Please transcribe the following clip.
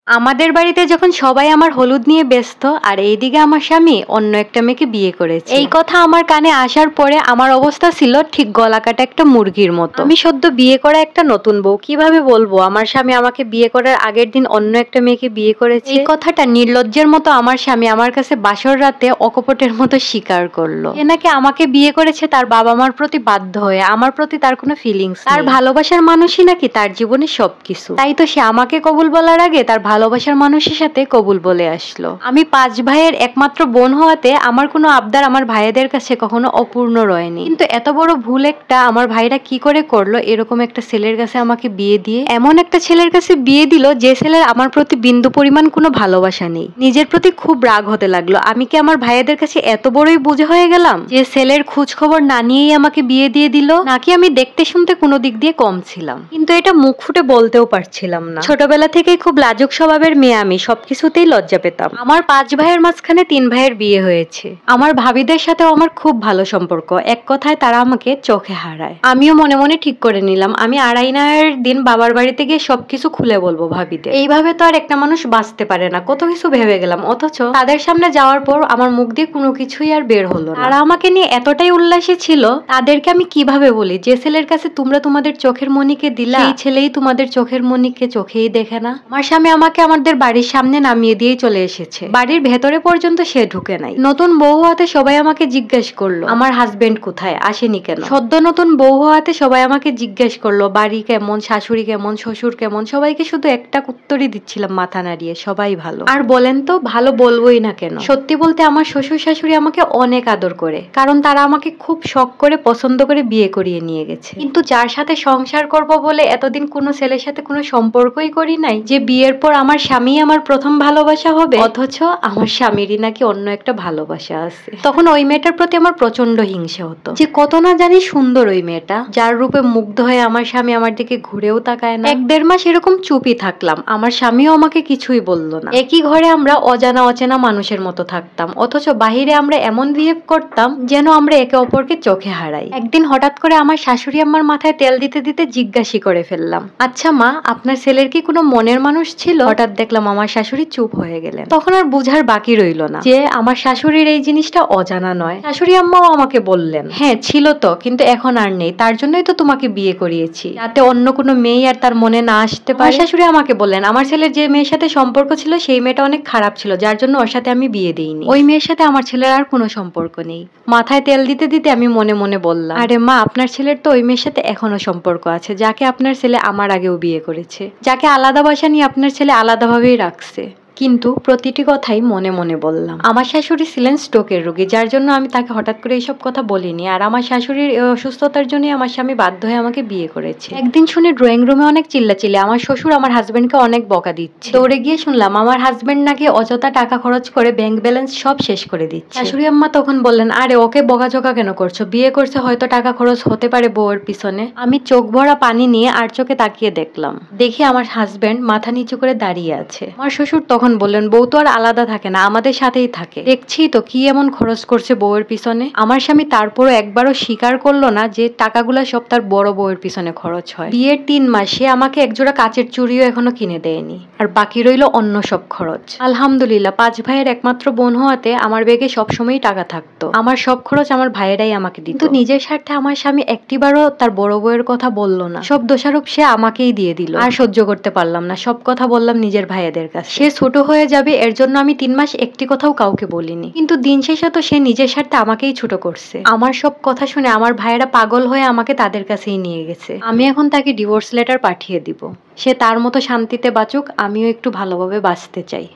আমাদের বাড়িতে যখন সবাই আমার হলুদ নিয়ে ব্যস্ত আর এইদিকে আমার স্বামী অন্য একটা মেয়েকে বিয়ে করেছে, এই কথা আমার কানে আসার পরে আমার অবস্থা ছিল ঠিক গলা কাটা একটা মুরগির মতো। আমি সদ্য বিয়ে করা একটা নতুন বউ, কিভাবে বলবো আমার স্বামী আমাকে বিয়ে করার আগের দিন অন্য একটা মেয়েকে বিয়ে করেছে। এই কথাটা নির্লজ্জের মতো আমার স্বামী আমার কাছে বাসর রাতে অকপটের মতো স্বীকার করলো। এ নাকি আমাকে বিয়ে করেছে তার বাবা মার প্রতি বাধ্য হয়ে, আমার প্রতি তার কোনো ফিলিংস, তার ভালোবাসার মানুষই নাকি তার জীবনে সবকিছু। তাই তো সে আমাকে কবুল বলার আগে তার ভালোবাসার মানুষের সাথে কবুল বলে আসলো। আমি 5 ভাইয়ের একমাত্র বোন হওয়াতে আমার কোনো আবদার আমার ভাইদের কাছে কখনো অপূর্ণ রয়নি। কিন্তু এত বড় ভুল একটা আমার ভাইরা কি করে করলো, এরকম একটা ছেলের কাছে আমাকে বিয়ে দিয়ে, এমন একটা ছেলের কাছে বিয়ে দিল যে ছেলের আমার প্রতি বিন্দু পরিমাণ কোনো ভালোবাসা নেই। নিজের প্রতি খুব রাগ হতে লাগলো। আমি কি আমার ভাইদের কাছে এত বড়ই বোঝা হয়ে গেলাম যে ছেলের খোঁজ খবর না নিয়েই আমাকে বিয়ে দিয়ে দিল? নাকি আমি দেখতে শুনতে কোনো দিক দিয়ে কম ছিলাম? কিন্তু এটা মুখ ফুটে বলতেও পারছিলাম না। ছোটবেলা থেকেই খুব লাজুক স্বভাবের মেয়ে, আমি সবকিছুতেই লজ্জা পেতাম। আমার 5 ভাইয়ের মাঝখানে 3 ভাইয়ের বিয়ে হয়েছে। আমার ভাবিদের সাথেও আমার খুব ভালো সম্পর্ক। এক কথায় তারা আমাকে চোখে হারায়। আমিও মনে মনে ঠিক করে নিলাম আমি আড়াইনায়ের দিন বাবার বাড়িতে গিয়ে সবকিছু খুলে বলবো ভাবিদের। এইভাবে তো আর একটা মানুষ বাঁচতে পারে না, কত কিছু ভেবে গেলাম। অথচ তাদের সামনে যাওয়ার পর আমার মুখ দিয়ে কোনো কিছুই আর বের হলো না। তারা আমাকে নিয়ে এতটাই উল্লাসী ছিল, তাদেরকে আমি কিভাবে বলি যে ছেলের কাছে তোমরা তোমাদের চোখের মনিকে দিলা, সেই ছেলেই তোমাদের চোখের মনিকে চোখেই দেখে না। আমার স্বামী আমাকে আমাদের বাড়ির সামনে নামিয়ে দিয়ে চলে এসেছে, বাড়ির ভেতরে পর্যন্ত সে ঢুকে নাই। নতুন বউ হওয়াতে সবাই আমাকে জিজ্ঞেস করলো আমার হাজবেন্ড কোথায়, আসেনি কেন। সদ্য নতুন বউ হওয়াতে সবাই আমাকে জিজ্ঞেস করলো বাড়ি কেমন, শাশুড়ি কেমন, শ্বশুর কেমন। সবাইকে শুধু একটা উত্তরই দিচ্ছিলাম মাথা নাড়িয়ে, সবাই ভালো। আর বলেন তো ভালো বলবোই না কেন? সত্যি বলতে আমার শ্বশুর শাশুড়ি আমাকে অনেক আদর করে, কারণ তারা আমাকে খুব শখ করে পছন্দ করে বিয়ে করিয়ে নিয়ে গেছে। কিন্তু যার সাথে সংসার করব বলে এতদিন কোনো ছেলের সাথে কোনো সম্পর্কই করি নাই, যে বিয়ের পর আমার স্বামী আমার প্রথম ভালোবাসা হবে, অথচ আমার স্বামীরই নাকি অন্য একটা ভালোবাসা আছে। তখন ওই মেয়েটার প্রতি আমার প্রচন্ড হিংসা হতো, যে কত না জানি সুন্দর ওই মেয়েটা, যার রূপে মুগ্ধ হয়ে আমার স্বামী আমার দিকে ঘুরেও তাকায় না। 1-1.5 মাস এরকম চুপই থাকলাম, আমার স্বামীও আমাকে কিছুই বললো না। একই ঘরে আমরা অজানা অচেনা মানুষের মতো থাকতাম, অথচ বাহিরে আমরা এমন বিহেভ করতাম যেন আমরা একে অপরকে চোখে হারাই। একদিন হঠাৎ করে আমার শাশুড়ি আম্মার মাথায় তেল দিতে দিতে জিজ্ঞাসা করে ফেললাম, আচ্ছা মা, আপনার ছেলের কি কোনো মনের মানুষ ছিল? হঠাৎ দেখলাম আমার শাশুড়ি চুপ হয়ে গেলেন। তখন আর বুঝার বাকি রইল না যে আমার শাশুড়ির এই জিনিসটা অজানা নয়। শাশুড়ি আম্মাও আমাকে বললেন, হ্যাঁ ছিল তো, কিন্তু এখন আর নেই, তার জন্যই তো তোমাকে বিয়ে করিয়েছি, যাতে অন্য কোনো মেয়ে আর তার মনে না আসতে পারে। শাশুড়ি আমাকে বললেন আমার ছেলের যে মেয়ের সাথে সম্পর্ক ছিল সেই মেয়েটা অনেক খারাপ ছিল, যার জন্য ওর সাথে আমি বিয়ে দিইনি। ওই মেয়ের সাথে আমার ছেলের আর কোনো সম্পর্ক নেই। মাথায় তেল দিতে দিতে আমি মনে মনে বললাম, আরে মা, আপনার ছেলের তো ওই মেয়ের সাথে এখনো সম্পর্ক আছে, যাকে আপনার ছেলে আমার আগেও বিয়ে করেছে, যাকে আলাদা বাসা নিয়ে আপনার ছেলে আলাদাভাবেই রাখছে। কিন্তু প্রতিটি কথাই মনে মনে বললাম। আমার শাশুড়ি ছিলেন স্ট্রোকের রোগী, যার জন্য আমি তাকে হঠাৎ করে এইসব কথা বলিনি। আর আমার শাশুড়ির অসুস্থতার জন্য আমার স্বামী বাধ্য হয়ে আমাকে বিয়ে করেছে। একদিন শুনে ড্রয়িং রুমে অনেক চিল্লাচিল্লি, আমার শ্বশুর আমার হাজবেন্ডকে অনেক বকা দিচ্ছে। দৌড়ে গিয়ে শুনলাম আমার হাজবেন্ড নাকি অযথা টাকা খরচ করে ব্যাংক ব্যালেন্স সব শেষ করে দিচ্ছে। শাশুড়ি আম্মা তখন বললেন, আরে ওকে বকাঝকা কেন করছো, বিয়ে করছে হয়তো টাকা খরচ হতে পারে বউয়ের পিছনে। আমি চোখ ভরা পানি নিয়ে আর চোখে তাকিয়ে দেখলাম, দেখি আমার হাজবেন্ড মাথা নিচু করে দাঁড়িয়ে আছে। আমার শ্বশুর তখন বললেন, বউ তো আর আলাদা থাকে না, আমাদের সাথেই থাকে, দেখছি তো কি এমন খরচ করছে বউয়ের পিছনে। আমার স্বামী তারপরও একবারও স্বীকার করলো না যে টাকাগুলা সব তার বড় বউয়ের পিছনে খরচ হয়। বিয়ের 3 মাসে আমাকে একজোড়া কাচের চুড়িও এখনো কিনে দেয়নি, আর বাকি রইল অন্য সব খরচ। আলহামদুলিল্লাহ 5 ভাইয়ের একমাত্র বোন হওয়াতে আমার ব্যাগে সবসময় টাকা থাকতো। আমার সব খরচ আমার ভাইয়েরাই আমাকে দিত। কিন্তু নিজের স্বার্থে আমার স্বামী একটিবারও তার বড় বউয়ের কথা বলল না, সব দোষারোপ সে আমাকেই দিয়ে দিল। আর সহ্য করতে পারলাম না, সব কথা বললাম নিজের ভাইয়েদের কাছে। সে ছোট হয়ে যাবে এর জন্য আমি 3 মাস একটি কথাও কাউকে বলিনি, কিন্তু দিন শেষে তো সে নিজের স্বার্থে আমাকেই ছোট করছে। আমার সব কথা শুনে আমার ভাইয়েরা পাগল হয়ে আমাকে তাদের কাছেই নিয়ে গেছে। আমি এখন তাকে ডিভোর্স লেটার পাঠিয়ে দিব, সে তার মতো শান্তিতে বাঁচুক, আমিও একটু ভালোভাবে বাঁচতে চাই।